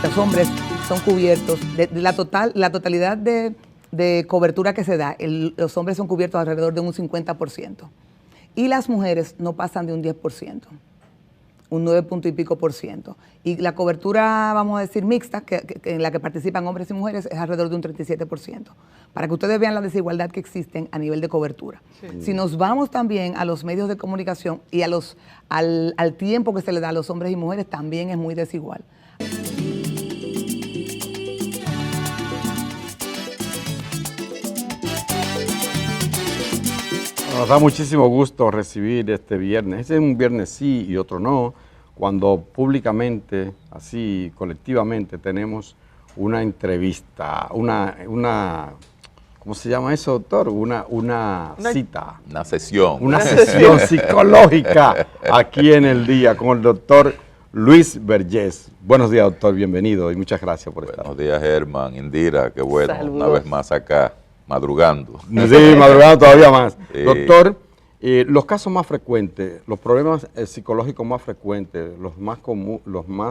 los hombres son cubiertos, la totalidad de cobertura que se da, los hombres son cubiertos alrededor de un 50%. Y las mujeres no pasan de un 10%, un 9 punto y pico por ciento. Y la cobertura, vamos a decir, mixta, en la que participan hombres y mujeres, es alrededor de un 37%. Para que ustedes vean la desigualdad que existen a nivel de cobertura. Sí. Si nos vamos también a los medios de comunicación y al tiempo que se le da a los hombres y mujeres, también es muy desigual. Nos da muchísimo gusto recibir este viernes. Este es un viernes sí y otro no, cuando públicamente, así colectivamente, tenemos una entrevista, ¿cómo se llama eso, doctor? Una cita. Una sesión. Una sesión psicológica aquí en El Día con el doctor Luis Vergés. Buenos días, doctor, bienvenido y muchas gracias por estar. Buenos días, Germán, Indira, qué bueno, una vez más acá. Madrugando. Sí, madrugando todavía más. Sí. Doctor, los casos más frecuentes, los problemas psicológicos más frecuentes, los más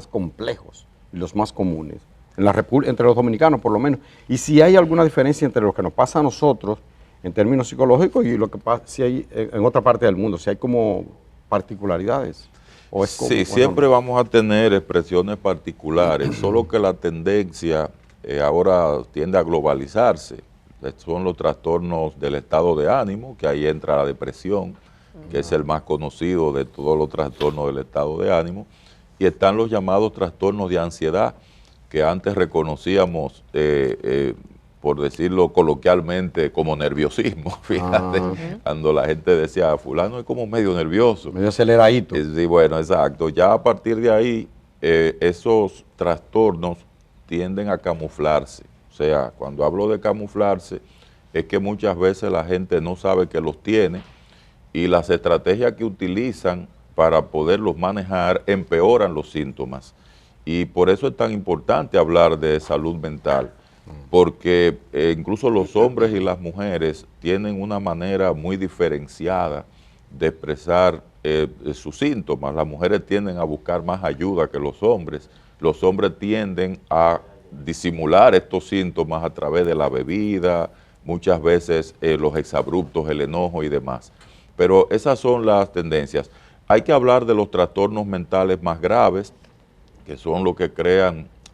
complejos y los más comunes, entre los dominicanos por lo menos, y si hay alguna diferencia entre lo que nos pasa a nosotros en términos psicológicos y lo que pasa si hay en otra parte del mundo, si hay como particularidades. ¿O es como, sí, siempre vamos a tener expresiones particulares, solo que la tendencia ahora tiende a globalizarse. Son los trastornos del estado de ánimo, que ahí entra la depresión, que es el más conocido de todos los trastornos del estado de ánimo, y están los llamados trastornos de ansiedad, que antes reconocíamos, por decirlo coloquialmente, como nerviosismo, fíjate, cuando la gente decía, fulano es como medio nervioso. Medio aceleradito. Sí, bueno, exacto. Ya a partir de ahí, esos trastornos tienden a camuflarse. O sea, cuando hablo de camuflarse, es que muchas veces la gente no sabe que los tiene y las estrategias que utilizan para poderlos manejar empeoran los síntomas. Y por eso es tan importante hablar de salud mental, porque incluso los hombres y las mujeres tienen una manera muy diferenciada de expresar sus síntomas. Las mujeres tienden a buscar más ayuda que los hombres tienden a disimular estos síntomas a través de la bebida, muchas veces los exabruptos, el enojo y demás. Pero esas son las tendencias. Hay que hablar de los trastornos mentales más graves, que son los que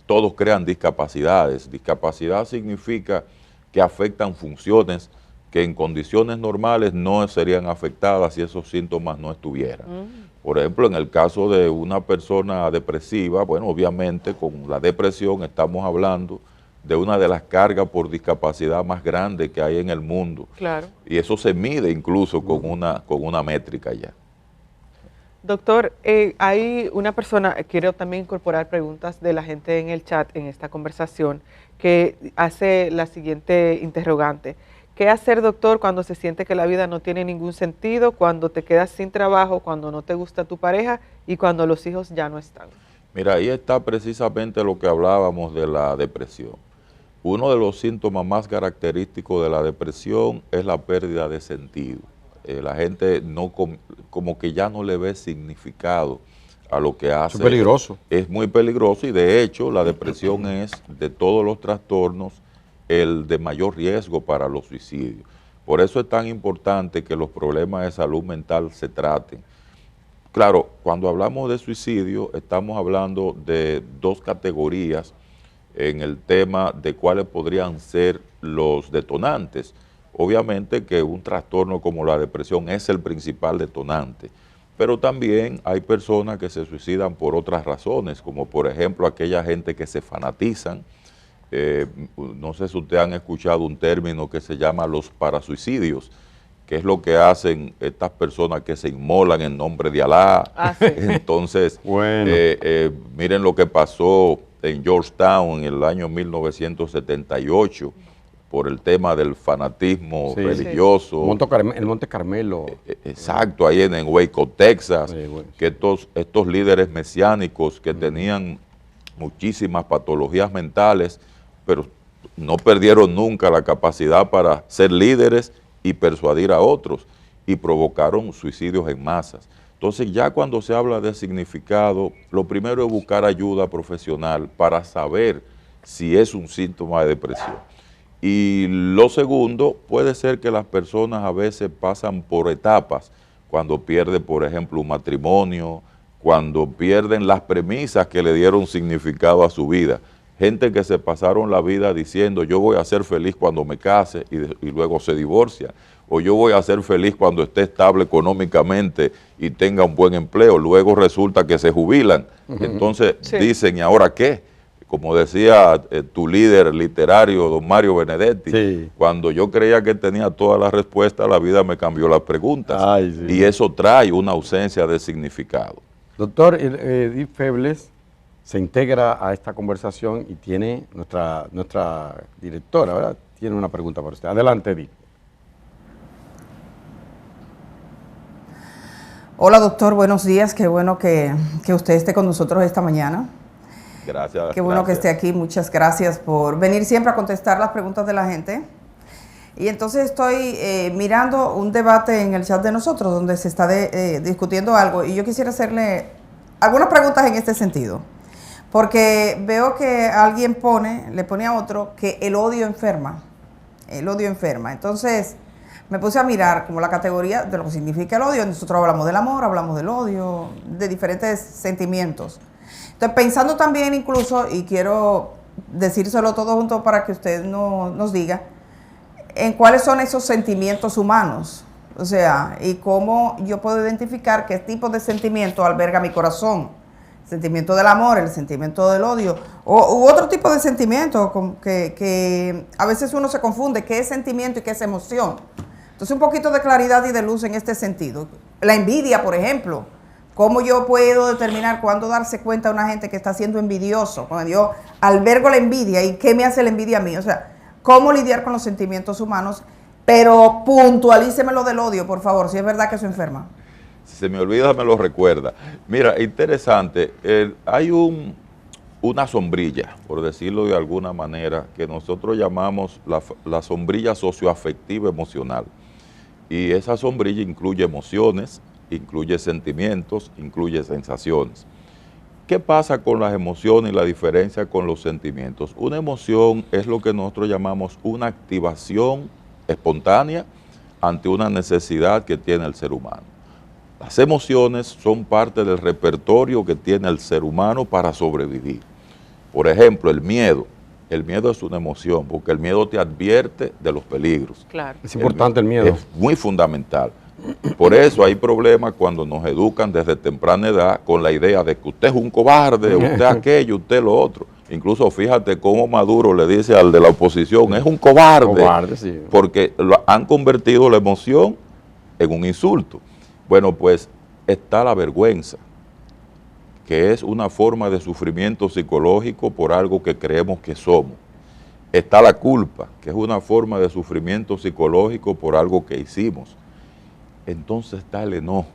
todos crean discapacidades. Discapacidad significa que afectan funciones que en condiciones normales no serían afectadas si esos síntomas no estuvieran. Por ejemplo, en el caso de una persona depresiva, bueno, obviamente con la depresión estamos hablando de una de las cargas por discapacidad más grandes que hay en el mundo. Claro. Y eso se mide incluso con una métrica ya. Doctor, hay una persona, quiero también incorporar preguntas de la gente en el chat en esta conversación, que hace la siguiente interrogante. ¿Qué hacer, doctor, cuando se siente que la vida no tiene ningún sentido, cuando te quedas sin trabajo, cuando no te gusta tu pareja y cuando los hijos ya no están? Mira, ahí está precisamente lo que hablábamos de la depresión. Uno de los síntomas más característicos de la depresión es la pérdida de sentido. La gente como que ya no le ve significado a lo que hace. Es peligroso. Es muy peligroso y de hecho la depresión es de todos los trastornos el de mayor riesgo para los suicidios. Por eso es tan importante que los problemas de salud mental se traten. Claro, cuando hablamos de suicidio, estamos hablando de dos categorías en el tema de cuáles podrían ser los detonantes. Obviamente que un trastorno como la depresión es el principal detonante, pero también hay personas que se suicidan por otras razones, como por ejemplo aquella gente que se fanatizan. No sé si ustedes han escuchado un término que se llama los parasuicidios, que es lo que hacen estas personas que se inmolan en nombre de Alá. Sí. Entonces, bueno. Miren lo que pasó en Georgetown en el año 1978 por el tema del fanatismo religioso. El Monte Carmelo. Exacto, ahí en Waco, Texas, bueno. que estos líderes mesiánicos que tenían muchísimas patologías mentales, pero no perdieron nunca la capacidad para ser líderes y persuadir a otros, y provocaron suicidios en masas. Entonces ya cuando se habla de significado, lo primero es buscar ayuda profesional para saber si es un síntoma de depresión. Y lo segundo, puede ser que las personas a veces pasan por etapas, cuando pierden, por ejemplo, un matrimonio, cuando pierden las premisas que le dieron significado a su vida. Gente que se pasaron la vida diciendo, yo voy a ser feliz cuando me case y luego se divorcia, o yo voy a ser feliz cuando esté estable económicamente y tenga un buen empleo, luego resulta que se jubilan. Entonces dicen, ¿y ahora qué? Como decía tu líder literario, don Mario Benedetti, cuando yo creía que tenía todas las respuestas, la vida me cambió las preguntas. Y eso trae una ausencia de significado. Doctor Edith Febles se integra a esta conversación y tiene nuestra directora, ¿verdad? Tiene una pregunta para usted. Adelante, Edith. Hola, doctor, buenos días. Qué bueno que usted esté con nosotros esta mañana. Gracias. Qué bueno que esté aquí. Muchas gracias por venir siempre a contestar las preguntas de la gente. Y entonces estoy mirando un debate en el chat de nosotros donde se está discutiendo algo y yo quisiera hacerle algunas preguntas en este sentido. Porque veo que alguien le pone a otro que el odio enferma. El odio enferma. Entonces me puse a mirar como la categoría de lo que significa el odio. Nosotros hablamos del amor, hablamos del odio, de diferentes sentimientos. Entonces pensando también incluso, y quiero decírselo todo junto para que usted nos diga, en cuáles son esos sentimientos humanos. O sea, y cómo yo puedo identificar qué tipo de sentimiento alberga mi corazón. El sentimiento del amor, el sentimiento del odio, u otro tipo de sentimiento que a veces uno se confunde, qué es sentimiento y qué es emoción. Entonces un poquito de claridad y de luz en este sentido. La envidia, por ejemplo, ¿cómo yo puedo determinar cuándo darse cuenta de una gente que está siendo envidioso? Cuando yo albergo la envidia, ¿y qué me hace la envidia a mí? O sea, ¿cómo lidiar con los sentimientos humanos? Pero puntualíceme lo del odio, por favor, si es verdad que eso enferma. Si se me olvida, me lo recuerda. Mira, interesante, hay una sombrilla, por decirlo de alguna manera, que nosotros llamamos la sombrilla socioafectiva emocional. Y esa sombrilla incluye emociones, incluye sentimientos, incluye sensaciones. ¿Qué pasa con las emociones y la diferencia con los sentimientos? Una emoción es lo que nosotros llamamos una activación espontánea ante una necesidad que tiene el ser humano. Las emociones son parte del repertorio que tiene el ser humano para sobrevivir. Por ejemplo, el miedo. El miedo es una emoción porque el miedo te advierte de los peligros. Claro. Es importante el miedo. Es muy fundamental. Por eso hay problemas cuando nos educan desde temprana edad con la idea de que usted es un cobarde, usted aquello, usted lo otro. Incluso fíjate cómo Maduro le dice al de la oposición, es un cobarde. Cobarde, sí. Porque han convertido la emoción en un insulto. Bueno, pues está la vergüenza, que es una forma de sufrimiento psicológico por algo que creemos que somos. Está la culpa, que es una forma de sufrimiento psicológico por algo que hicimos. Entonces está el enojo.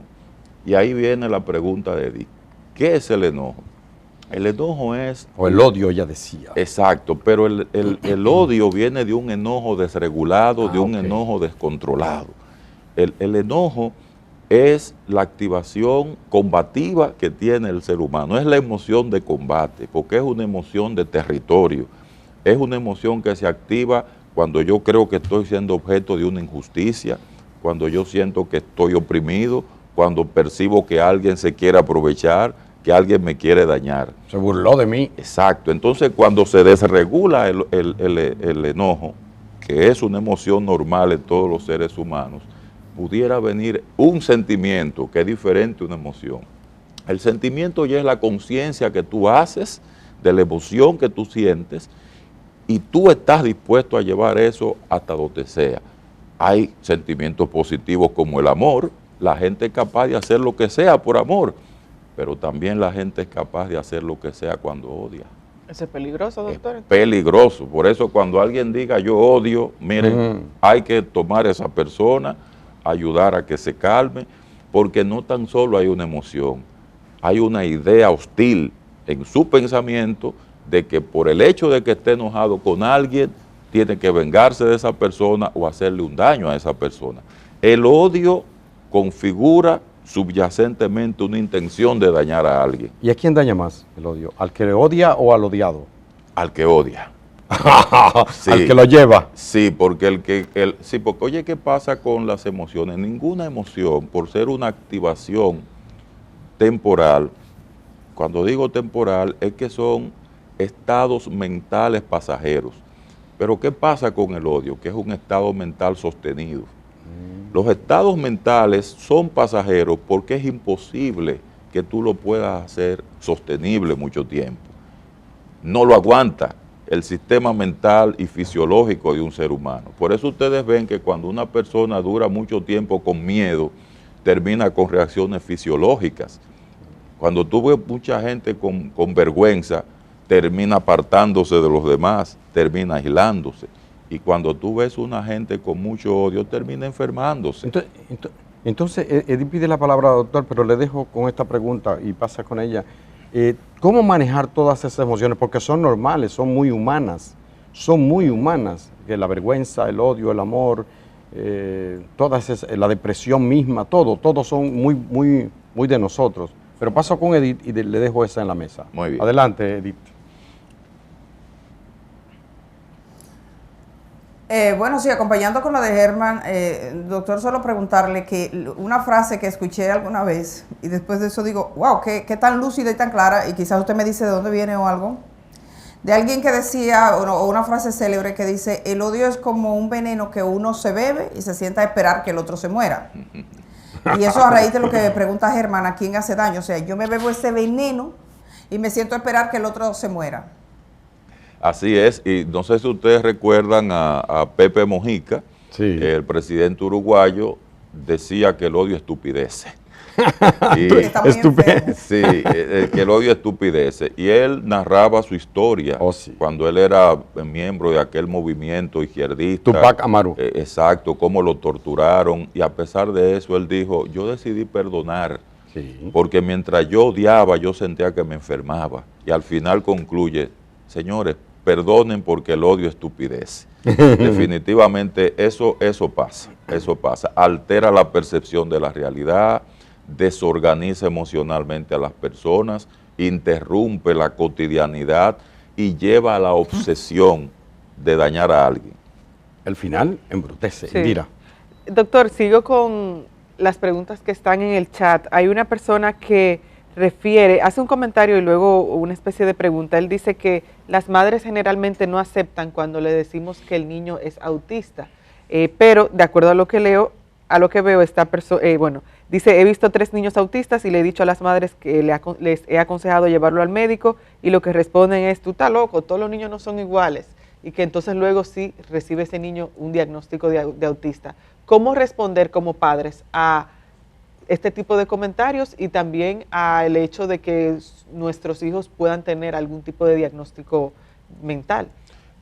Y ahí viene la pregunta de Edith. ¿Qué es el enojo? El enojo es... O el odio, ella decía. Exacto, pero el odio viene de un enojo desregulado, de un enojo descontrolado. El enojo es la activación combativa que tiene el ser humano. Es la emoción de combate, porque es una emoción de territorio. Es una emoción que se activa cuando yo creo que estoy siendo objeto de una injusticia, cuando yo siento que estoy oprimido, cuando percibo que alguien se quiere aprovechar, que alguien me quiere dañar. Se burló de mí. Exacto. Entonces, cuando se desregula el enojo, que es una emoción normal en todos los seres humanos, pudiera venir un sentimiento que es diferente a una emoción. El sentimiento ya es la conciencia que tú haces de la emoción que tú sientes y tú estás dispuesto a llevar eso hasta donde sea. Hay sentimientos positivos como el amor, la gente es capaz de hacer lo que sea por amor, pero también la gente es capaz de hacer lo que sea cuando odia. ¿Eso es peligroso, doctor? Es peligroso, por eso cuando alguien diga yo odio, miren, hay que tomar a esa persona, ayudar a que se calme, porque no tan solo hay una emoción, hay una idea hostil en su pensamiento de que por el hecho de que esté enojado con alguien, tiene que vengarse de esa persona o hacerle un daño a esa persona. El odio configura subyacentemente una intención de dañar a alguien. ¿Y a quién daña más el odio? ¿Al que odia o al odiado? Al que odia. Sí. Al que lo lleva. Sí, porque porque oye, ¿qué pasa con las emociones? Ninguna emoción, por ser una activación temporal, cuando digo temporal, es que son estados mentales pasajeros. Pero ¿qué pasa con el odio? Que es un estado mental sostenido. Los estados mentales son pasajeros porque es imposible que tú lo puedas hacer sostenible mucho tiempo. No lo aguanta el sistema mental y fisiológico de un ser humano. Por eso ustedes ven que cuando una persona dura mucho tiempo con miedo, termina con reacciones fisiológicas. Cuando tú ves mucha gente con vergüenza, termina apartándose de los demás, termina aislándose. Y cuando tú ves una gente con mucho odio, termina enfermándose. Entonces Edith pide la palabra, doctor, pero le dejo con esta pregunta y pasa con ella. ¿Cómo manejar todas esas emociones? Porque son normales, son muy humanas, que la vergüenza, el odio, el amor, la depresión misma, todo son muy de nosotros. Pero paso con Edith y le dejo esa en la mesa. Muy bien. Adelante, Edith. Bueno, sí, acompañando con la de Germán, doctor, solo preguntarle que una frase que escuché alguna vez y después de eso digo, wow, qué tan lúcida y tan clara, y quizás usted me dice de dónde viene o algo, de alguien que decía, o una frase célebre que dice, el odio es como un veneno que uno se bebe y se sienta a esperar que el otro se muera. Y eso a raíz de lo que pregunta Germán, ¿a quién hace daño? O sea, yo me bebo ese veneno y me siento a esperar que el otro se muera. Así es, y no sé si ustedes recuerdan a Pepe Mojica, sí, el presidente uruguayo, decía que el odio estupidece. Sí, que el odio estupidece. Y él narraba su historia cuando él era miembro de aquel movimiento izquierdista. Tupac Amaru. Exacto, cómo lo torturaron. Y a pesar de eso, él dijo, yo decidí perdonar. Sí. Porque mientras yo odiaba, yo sentía que me enfermaba. Y al final concluye, señores, perdonen porque el odio estupidece. Definitivamente eso pasa. Altera la percepción de la realidad, desorganiza emocionalmente a las personas, interrumpe la cotidianidad y lleva a la obsesión de dañar a alguien. El final embrutece. Sí. Mira. Doctor, sigo con las preguntas que están en el chat. Hay una persona que hace un comentario y luego una especie de pregunta. Él dice que las madres generalmente no aceptan cuando le decimos que el niño es autista, pero de acuerdo a lo que veo, esta persona, dice, he visto 3 niños autistas y le he dicho a las madres que les he aconsejado llevarlo al médico y lo que responden es, tú estás loco, todos los niños no son iguales, y que entonces luego sí recibe ese niño un diagnóstico de autista. ¿Cómo responder como padres a este tipo de comentarios y también al hecho de que nuestros hijos puedan tener algún tipo de diagnóstico mental?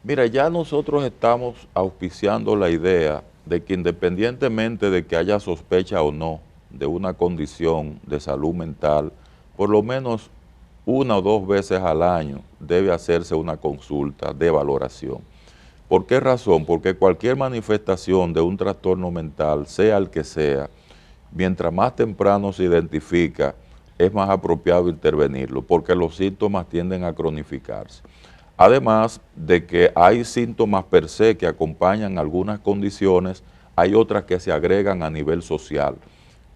Mira, ya nosotros estamos auspiciando la idea de que independientemente de que haya sospecha o no de una condición de salud mental, por lo menos 1 o 2 veces al año debe hacerse una consulta de valoración. ¿Por qué razón? Porque cualquier manifestación de un trastorno mental, sea el que sea, mientras más temprano se identifica, es más apropiado intervenirlo, porque los síntomas tienden a cronificarse. Además de que hay síntomas per se que acompañan algunas condiciones, hay otras que se agregan a nivel social,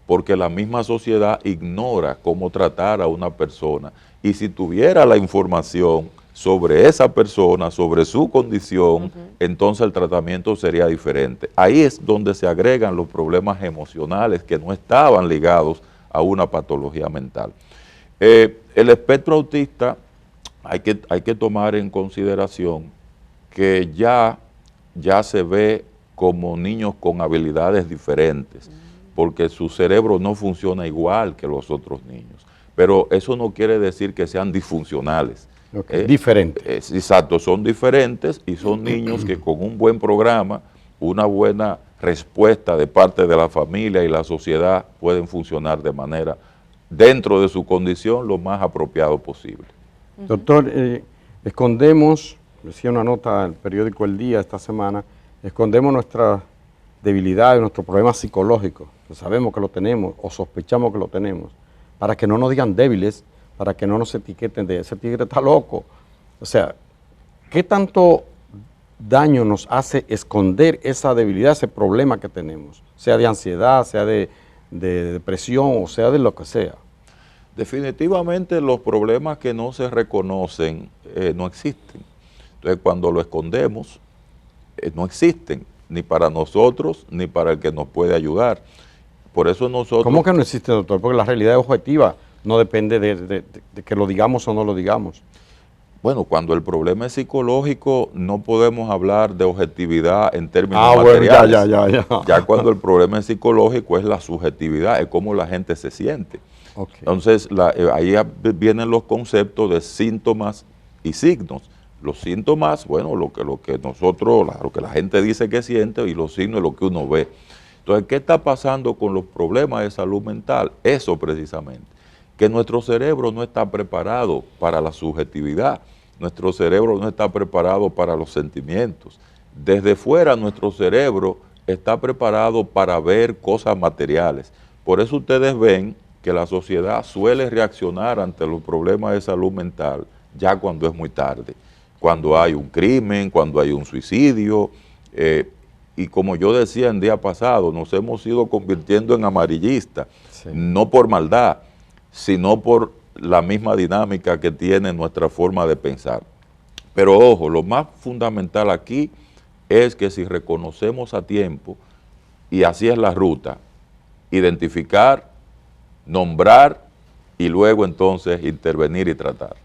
porque la misma sociedad ignora cómo tratar a una persona, y si tuviera la información sobre esa persona, sobre su condición, entonces el tratamiento sería diferente. Ahí es donde se agregan los problemas emocionales que no estaban ligados a una patología mental. El espectro autista hay que tomar en consideración que ya se ve como niños con habilidades diferentes, porque su cerebro no funciona igual que los otros niños. Pero eso no quiere decir que sean disfuncionales. Diferentes. Exacto, son diferentes y son niños que con un buen programa, una buena respuesta de parte de la familia y la sociedad pueden funcionar de manera, dentro de su condición, lo más apropiado posible. Doctor, escondemos, decía una nota del periódico El Día esta semana, escondemos debilidades, nuestros problemas psicológicos, que sabemos que lo tenemos o sospechamos que lo tenemos, para que no nos digan débiles, para que no nos etiqueten de ese tigre está loco. O sea, ¿qué tanto daño nos hace esconder esa debilidad, ese problema que tenemos? Sea de ansiedad, sea de depresión o sea de lo que sea. Definitivamente los problemas que no se reconocen no existen. Entonces cuando lo escondemos, no existen, ni para nosotros, ni para el que nos puede ayudar. Por eso nosotros... ¿Cómo que no existe, doctor? Porque la realidad es objetiva, no depende de que lo digamos o no lo digamos. Bueno, cuando el problema es psicológico, no podemos hablar de objetividad en términos materiales. Bueno, ya cuando el problema es psicológico es la subjetividad, es cómo la gente se siente. Okay. Entonces, ahí vienen los conceptos de síntomas y signos. Los síntomas, bueno, lo que la gente dice que siente, y los signos es lo que uno ve. Entonces, ¿qué está pasando con los problemas de salud mental? Eso precisamente, que nuestro cerebro no está preparado para la subjetividad, nuestro cerebro no está preparado para los sentimientos. Desde fuera nuestro cerebro está preparado para ver cosas materiales. Por eso ustedes ven que la sociedad suele reaccionar ante los problemas de salud mental ya cuando es muy tarde, cuando hay un crimen, cuando hay un suicidio, y como yo decía en día pasado, nos hemos ido convirtiendo en amarillistas, sí, no por maldad, sino por la misma dinámica que tiene nuestra forma de pensar. Pero ojo, lo más fundamental aquí es que si reconocemos a tiempo, y así es la ruta, identificar, nombrar y luego entonces intervenir y tratar.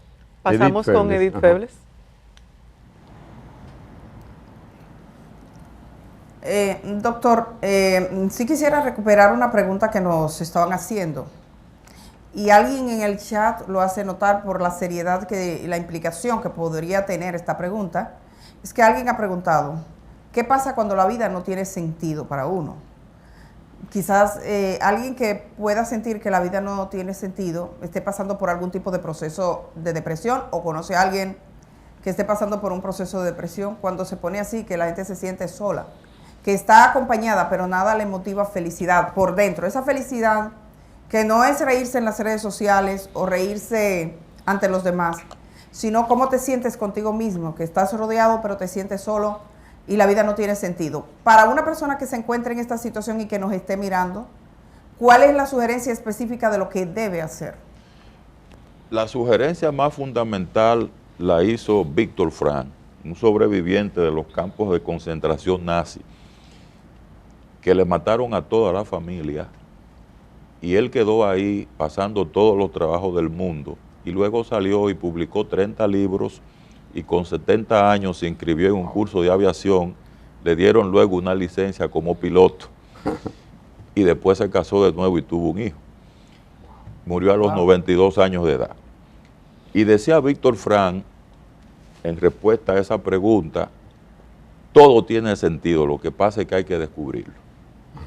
Pasamos con Edith Febles. Doctor, sí quisiera recuperar una pregunta que nos estaban haciendo. Y alguien en el chat lo hace notar por la seriedad y la implicación que podría tener esta pregunta. Es que alguien ha preguntado, ¿qué pasa cuando la vida no tiene sentido para uno? Quizás alguien que pueda sentir que la vida no tiene sentido esté pasando por algún tipo de proceso de depresión, o conoce a alguien que esté pasando por un proceso de depresión. Cuando se pone así, que la gente se siente sola, que está acompañada, pero nada le motiva felicidad por dentro. Esa felicidad que no es reírse en las redes sociales o reírse ante los demás, sino cómo te sientes contigo mismo, que estás rodeado pero te sientes solo y la vida no tiene sentido. Para una persona que se encuentre en esta situación y que nos esté mirando, ¿cuál es la sugerencia específica de lo que debe hacer? La sugerencia más fundamental la hizo Víctor Frank, un sobreviviente de los campos de concentración nazi, que le mataron a toda la familia, y él quedó ahí pasando todos los trabajos del mundo, y luego salió y publicó 30 libros, y con 70 años se inscribió en un curso de aviación, le dieron luego una licencia como piloto, y después se casó de nuevo y tuvo un hijo. Murió a los 92 años de edad. Y decía Víctor Frank, en respuesta a esa pregunta, todo tiene sentido, lo que pasa es que hay que descubrirlo.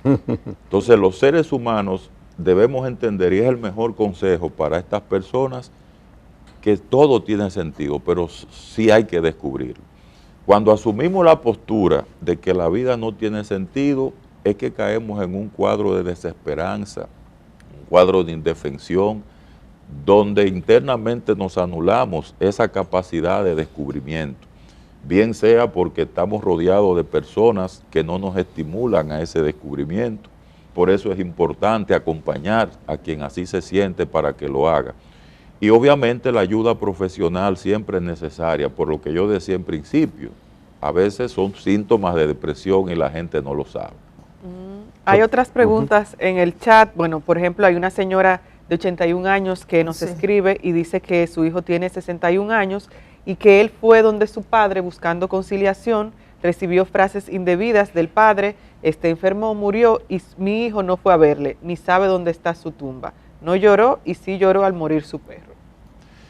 Entonces los seres humanos debemos entender, y es el mejor consejo para estas personas, que todo tiene sentido, pero sí hay que descubrirlo. Cuando asumimos la postura de que la vida no tiene sentido, es que caemos en un cuadro de desesperanza, un cuadro de indefensión, donde internamente nos anulamos esa capacidad de descubrimiento, bien sea porque estamos rodeados de personas que no nos estimulan a ese descubrimiento. Por eso es importante acompañar a quien así se siente para que lo haga. Y obviamente la ayuda profesional siempre es necesaria, por lo que yo decía en principio, a veces son síntomas de depresión y la gente no lo sabe. Hay otras preguntas en el chat. Bueno, por ejemplo, hay una señora de 81 años que nos escribe y dice que su hijo tiene 61 años y que él fue donde su padre buscando conciliación, recibió frases indebidas del padre, enfermó, murió y mi hijo no fue a verle, ni sabe dónde está su tumba. No lloró y sí lloró al morir su perro.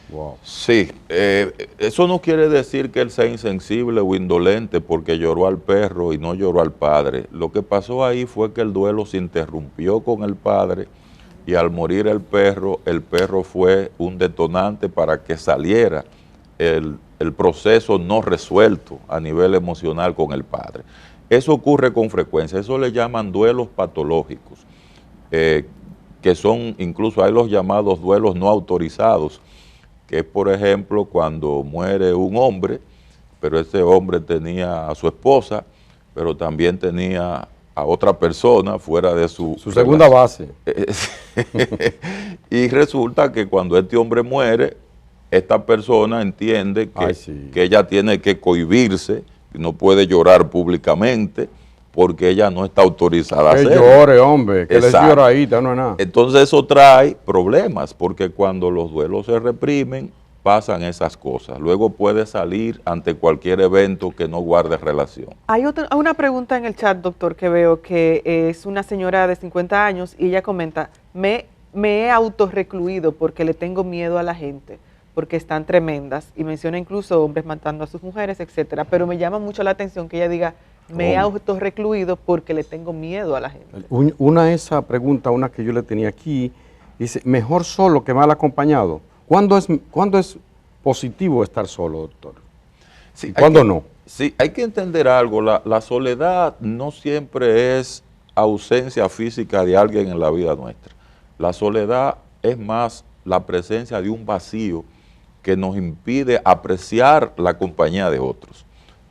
Wow. Sí, eso no quiere decir que él sea insensible o indolente porque lloró al perro y no lloró al padre. Lo que pasó ahí fue que el duelo se interrumpió con el padre y al morir el perro fue un detonante para que saliera el proceso no resuelto a nivel emocional con el padre. eso ocurre con frecuencia, eso le llaman duelos patológicos, que son, incluso hay los llamados duelos no autorizados, que es, por ejemplo, cuando muere un hombre, pero ese hombre tenía a su esposa, pero también tenía a otra persona fuera de su segunda base. Y resulta que cuando este hombre muere, esta persona entiende que ella tiene que cohibirse, no puede llorar públicamente, porque ella no está autorizada a hacerlo. Que llore, hombre, que les lloradita, no es nada. Entonces eso trae problemas, porque cuando los duelos se reprimen, pasan esas cosas. Luego puede salir ante cualquier evento que no guarde relación. Hay una pregunta en el chat, doctor, que veo que es una señora de 50 años y ella comenta, me he autorrecluido porque le tengo miedo a la gente, porque están tremendas, y menciona incluso hombres matando a sus mujeres, etcétera, pero me llama mucho la atención que ella diga, me he autorrecluido porque le tengo miedo a la gente. Esa pregunta, una que yo le tenía aquí, dice, mejor solo que mal acompañado. ¿Cuándo es positivo estar solo, doctor? Sí, ¿Y cuándo no? Sí, hay que entender algo, la soledad no siempre es ausencia física de alguien en la vida nuestra. La soledad es más la presencia de un vacío que nos impide apreciar la compañía de otros.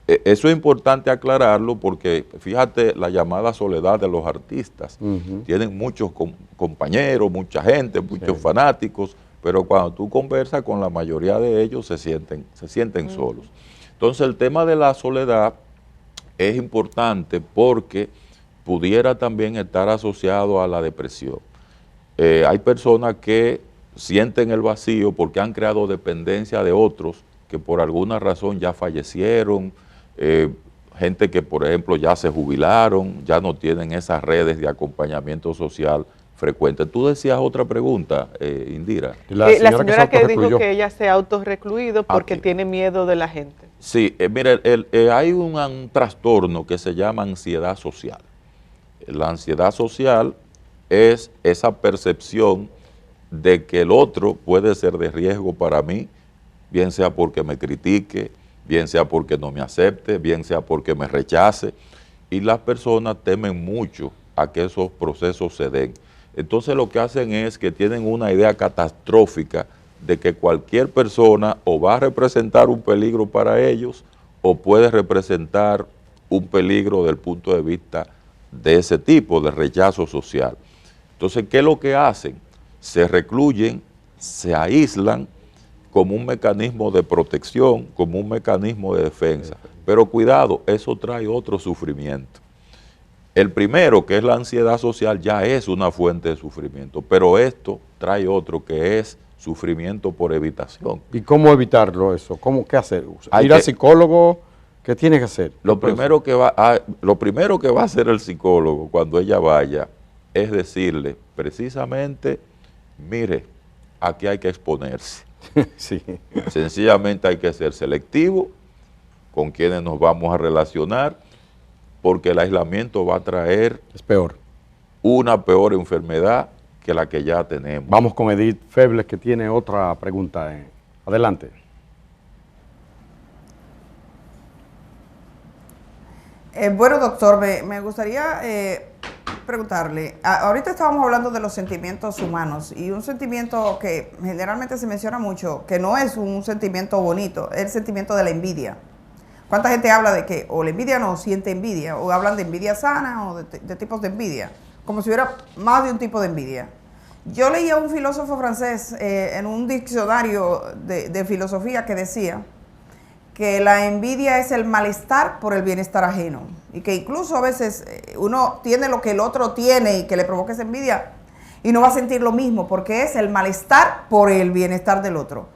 Eso es importante aclararlo porque, fíjate, la llamada soledad de los artistas. Tienen muchos compañeros, mucha gente, muchos fanáticos, pero cuando tú conversas con la mayoría de ellos se sienten solos. Entonces el tema de la soledad es importante porque pudiera también estar asociado a la depresión. Hay personas que sienten el vacío porque han creado dependencia de otros que por alguna razón ya fallecieron, gente que por ejemplo ya se jubilaron, ya no tienen esas redes de acompañamiento social frecuente. Tú decías otra pregunta, Indira. La señora que dijo que ella se ha autorrecluido porque tiene miedo de la gente. Sí, mire, hay un trastorno que se llama ansiedad social. La ansiedad social es esa percepción de que el otro puede ser de riesgo para mí, bien sea porque me critique, bien sea porque no me acepte, bien sea porque me rechace, y las personas temen mucho a que esos procesos se den. Entonces lo que hacen es que tienen una idea catastrófica de que cualquier persona o va a representar un peligro para ellos o puede representar un peligro desde el punto de vista de ese tipo de rechazo social. Entonces, ¿qué es lo que hacen? Se recluyen, se aíslan como un mecanismo de protección, como un mecanismo de defensa. Pero cuidado, eso trae otro sufrimiento. El primero, que es la ansiedad social, ya es una fuente de sufrimiento, pero esto trae otro, que es sufrimiento por evitación. ¿Y cómo evitarlo eso? ¿Qué hacer? ¿Ir al psicólogo? ¿Qué tiene que hacer? Lo primero que va a hacer el psicólogo cuando ella vaya es decirle precisamente, mire, aquí hay que exponerse. Sí. Sencillamente hay que ser selectivo con quienes nos vamos a relacionar, porque el aislamiento va a traer una peor enfermedad que la que ya tenemos. Vamos con Edith Febles, que tiene otra pregunta. Adelante. Bueno, doctor, me gustaría preguntarle, ahorita estábamos hablando de los sentimientos humanos y un sentimiento que generalmente se menciona mucho, que no es un sentimiento bonito, es el sentimiento de la envidia. ¿Cuánta gente habla de que o la envidia no siente envidia, o hablan de envidia sana o de tipos de envidia, como si hubiera más de un tipo de envidia? Yo leía a un filósofo francés en un diccionario de filosofía que decía que la envidia es el malestar por el bienestar ajeno, y que incluso a veces uno tiene lo que el otro tiene y que le provoca esa envidia y no va a sentir lo mismo porque es el malestar por el bienestar del otro.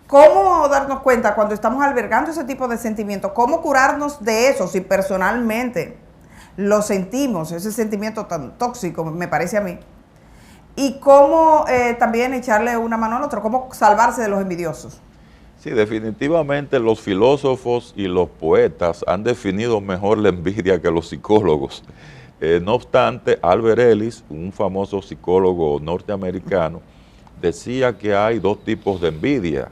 ¿Cómo darnos cuenta cuando estamos albergando ese tipo de sentimientos? ¿Cómo curarnos de eso si personalmente lo sentimos, ese sentimiento tan tóxico, me parece a mí? Y cómo también echarle una mano al otro, cómo salvarse de los envidiosos. Sí, definitivamente los filósofos y los poetas han definido mejor la envidia que los psicólogos. No obstante, Albert Ellis, un famoso psicólogo norteamericano, decía que hay dos tipos de envidia.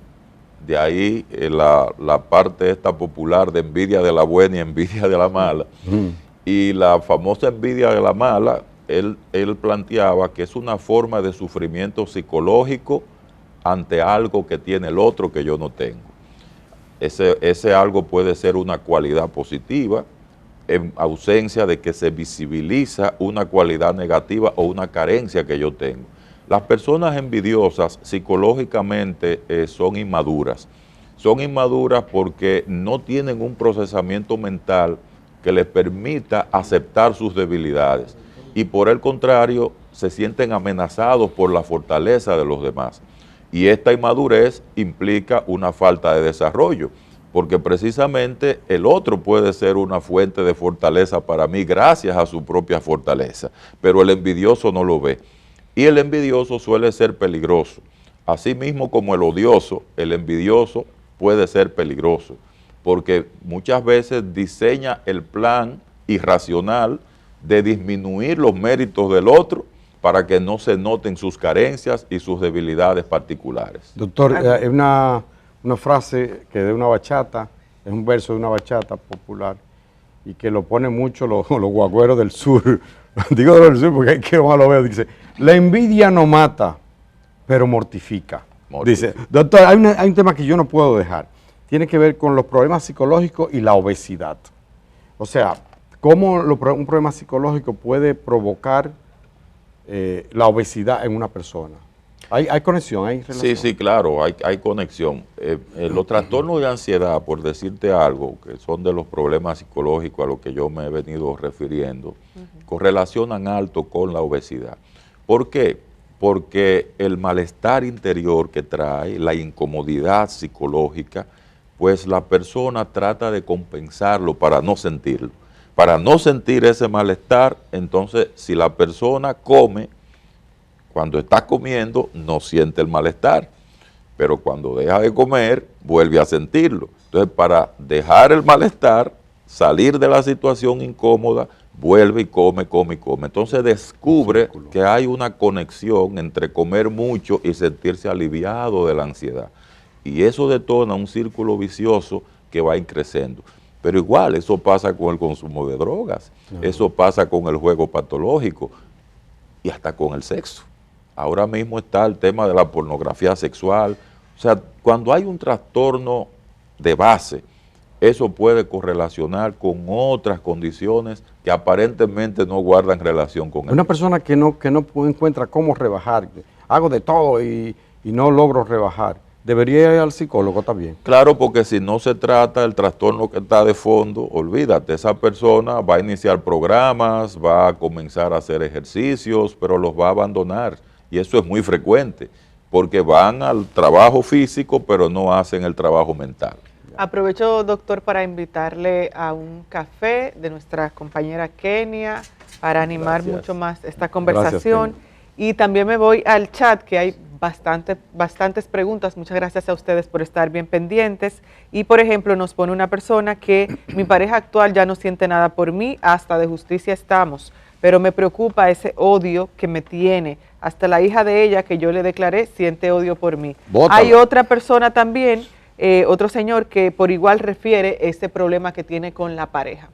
De ahí la parte esta popular de envidia de la buena y envidia de la mala. Y la famosa envidia de la mala, él planteaba que es una forma de sufrimiento psicológico ante algo que tiene el otro que yo no tengo. Ese algo puede ser una cualidad positiva en ausencia de que se visibiliza una cualidad negativa o una carencia que yo tengo. Las personas envidiosas psicológicamente son inmaduras. Son inmaduras porque no tienen un procesamiento mental que les permita aceptar sus debilidades y por el contrario se sienten amenazados por la fortaleza de los demás. Y esta inmadurez implica una falta de desarrollo, porque precisamente el otro puede ser una fuente de fortaleza para mí gracias a su propia fortaleza, pero el envidioso no lo ve. Y el envidioso suele ser peligroso. Así mismo como el odioso, el envidioso puede ser peligroso, porque muchas veces diseña el plan irracional de disminuir los méritos del otro para que no se noten sus carencias y sus debilidades particulares. Doctor, es una frase que de una bachata, es un verso de una bachata popular, y que lo ponen mucho los guagüeros del sur, digo del sur porque hay que más lo veo, dice, la envidia no mata, pero mortifica. Dice, doctor, hay un tema que yo no puedo dejar, tiene que ver con los problemas psicológicos y la obesidad. O sea, ¿cómo un problema psicológico puede provocar la obesidad en una persona? ¿Hay conexión? ¿Hay relación? Sí, claro, hay conexión. Los trastornos de ansiedad, por decirte algo, que son de los problemas psicológicos a los que yo me he venido refiriendo, correlacionan alto con la obesidad. ¿Por qué? Porque el malestar interior que trae, la incomodidad psicológica, pues la persona trata de compensarlo para no sentirlo. Para no sentir ese malestar, entonces si la persona come, cuando está comiendo no siente el malestar, pero cuando deja de comer vuelve a sentirlo. Entonces para dejar el malestar, salir de la situación incómoda, vuelve y come. Entonces descubre que hay una conexión entre comer mucho y sentirse aliviado de la ansiedad. Y eso detona un círculo vicioso que va creciendo. Pero igual, eso pasa con el consumo de drogas, eso pasa con el juego patológico y hasta con el sexo. Ahora mismo está el tema de la pornografía sexual. O sea, cuando hay un trastorno de base, eso puede correlacionar con otras condiciones que aparentemente no guardan relación con Una persona que no encuentra cómo rebajar, hago de todo y no logro rebajar, ¿debería ir al psicólogo también? Claro, porque si no se trata del trastorno que está de fondo, olvídate, esa persona va a iniciar programas, va a comenzar a hacer ejercicios, pero los va a abandonar. Y eso es muy frecuente, porque van al trabajo físico, pero no hacen el trabajo mental. Aprovecho, doctor, para invitarle a un café de nuestra compañera Kenia para animar mucho más esta conversación. Gracias, y también me voy al chat, que hay bastantes preguntas. Muchas gracias a ustedes por estar bien pendientes. Y, por ejemplo, nos pone una persona que mi pareja actual ya no siente nada por mí, hasta de justicia estamos, pero me preocupa ese odio que me tiene. Hasta la hija de ella, que yo le declaré, siente odio por mí. Bótala. Hay otra persona también, otro señor, que por igual refiere ese problema que tiene con la pareja.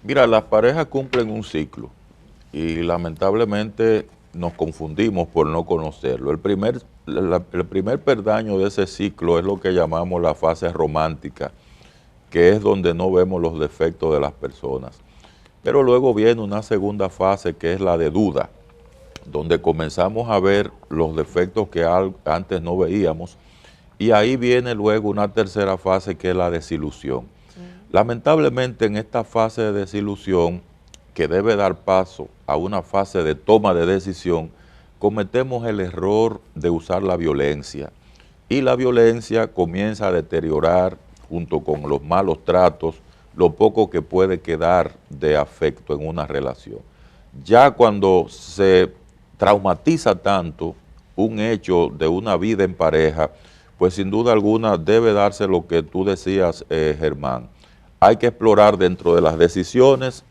Mira, las parejas cumplen un ciclo y lamentablemente nos confundimos por no conocerlo. El primer peldaño de ese ciclo es lo que llamamos la fase romántica, que es donde no vemos los defectos de las personas. Pero luego viene una segunda fase que es la de duda, donde comenzamos a ver los defectos que antes no veíamos, y ahí viene luego una tercera fase que es la desilusión. Lamentablemente en esta fase de desilusión, que debe dar paso a una fase de toma de decisión, cometemos el error de usar la violencia, y la violencia comienza a deteriorar, junto con los malos tratos, lo poco que puede quedar de afecto en una relación. Ya cuando se traumatiza tanto un hecho de una vida en pareja, pues sin duda alguna debe darse lo que tú decías, Germán. Hay que explorar dentro de las decisiones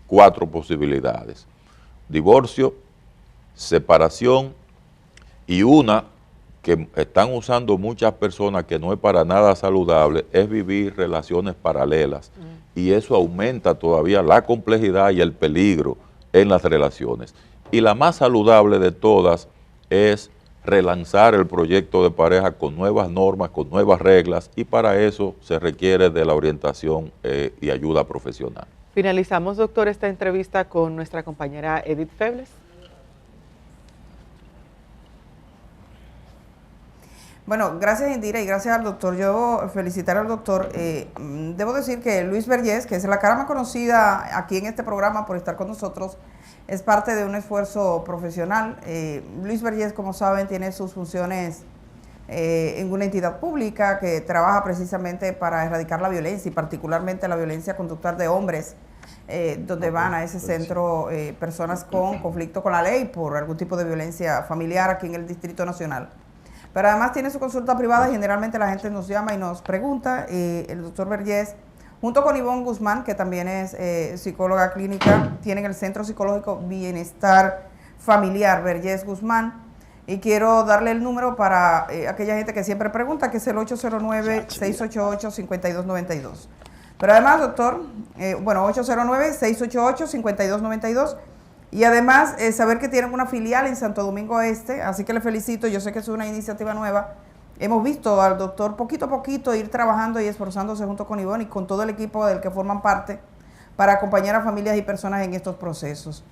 4 posibilidades: divorcio, separación y una que están usando muchas personas que no es para nada saludable es vivir relaciones paralelas y eso aumenta todavía la complejidad y el peligro en las relaciones. Y la más saludable de todas es relanzar el proyecto de pareja con nuevas normas, con nuevas reglas, y para eso se requiere de la orientación y ayuda profesional. Finalizamos, doctor, esta entrevista con nuestra compañera Edith Febles. Bueno, gracias Indira y gracias al doctor. Yo felicitar al doctor. Debo decir que Luis Vergés, que es la cara más conocida aquí en este programa por estar con nosotros, es parte de un esfuerzo profesional. Luis Vergés, como saben, tiene sus funciones en una entidad pública que trabaja precisamente para erradicar la violencia y particularmente la violencia conductual de hombres, donde van a ese centro personas con conflicto con la ley por algún tipo de violencia familiar aquí en el Distrito Nacional. Pero además tiene su consulta privada y generalmente la gente nos llama y nos pregunta. El doctor Vergés, junto con Ivonne Guzmán, que también es psicóloga clínica, tienen el Centro Psicológico Bienestar Familiar Vergés Guzmán. Y quiero darle el número para aquella gente que siempre pregunta, que es el 809-688-5292. Pero además, doctor, 809-688-5292. Y además, saber que tienen una filial en Santo Domingo Este, así que le felicito, yo sé que es una iniciativa nueva. Hemos visto al doctor poquito a poquito ir trabajando y esforzándose junto con Ivonne y con todo el equipo del que forman parte para acompañar a familias y personas en estos procesos.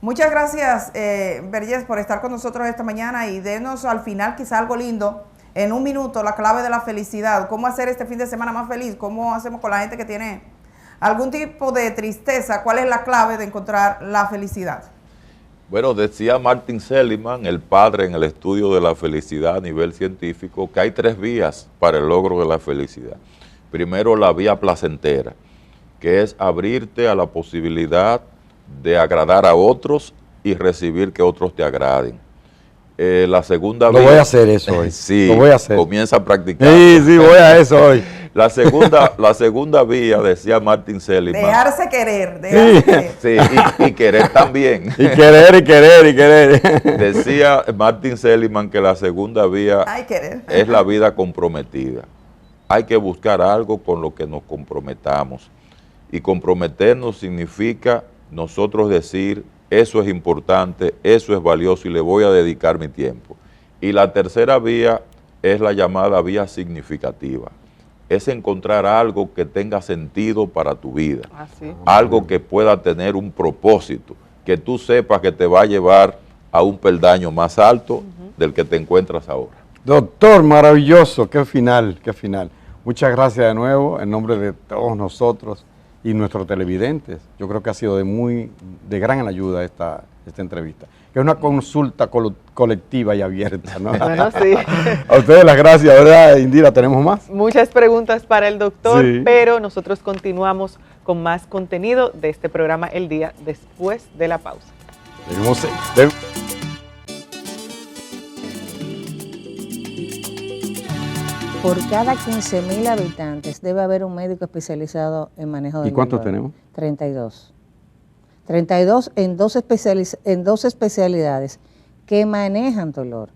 Muchas gracias, Vergés, por estar con nosotros esta mañana y denos al final quizá algo lindo, en un minuto, la clave de la felicidad. ¿Cómo hacer este fin de semana más feliz? ¿Cómo hacemos con la gente que tiene algún tipo de tristeza? ¿Cuál es la clave de encontrar la felicidad? Bueno, decía Martin Seligman, el padre en el estudio de la felicidad a nivel científico, que hay 3 vías para el logro de la felicidad. Primero, la vía placentera, que es abrirte a la posibilidad de agradar a otros y recibir que otros te agraden. La segunda vía... Lo voy a hacer eso hoy. Sí, lo voy a hacer. comienza a practicar. Sí, voy a eso hoy. La segunda vía, decía Martin Seligman. Dejarse querer, dejarse querer. Sí, y querer también. Y querer. Decía Martin Seligman que la segunda vía es la vida comprometida. Hay que buscar algo con lo que nos comprometamos. Y comprometernos significa nosotros decir, eso es importante, eso es valioso y le voy a dedicar mi tiempo. Y la tercera vía es la llamada vía significativa. Es encontrar algo que tenga sentido para tu vida. Algo que pueda tener un propósito, que tú sepas que te va a llevar a un peldaño más alto del que te encuentras ahora. Doctor, maravilloso, qué final. Muchas gracias de nuevo en nombre de todos nosotros y nuestros televidentes. Yo creo que ha sido de gran ayuda esta entrevista. Que es una consulta colectiva y abierta, ¿no? Bueno, sí. A ustedes las gracias, ¿verdad, Indira? ¿Tenemos más? Muchas preguntas para el doctor, sí. Pero nosotros continuamos con más contenido de este programa El Día después de la pausa. Por cada 15.000 habitantes debe haber un médico especializado en manejo del dolor. ¿Y cuántos tenemos? 32. 32 en dos especialidades que manejan dolor.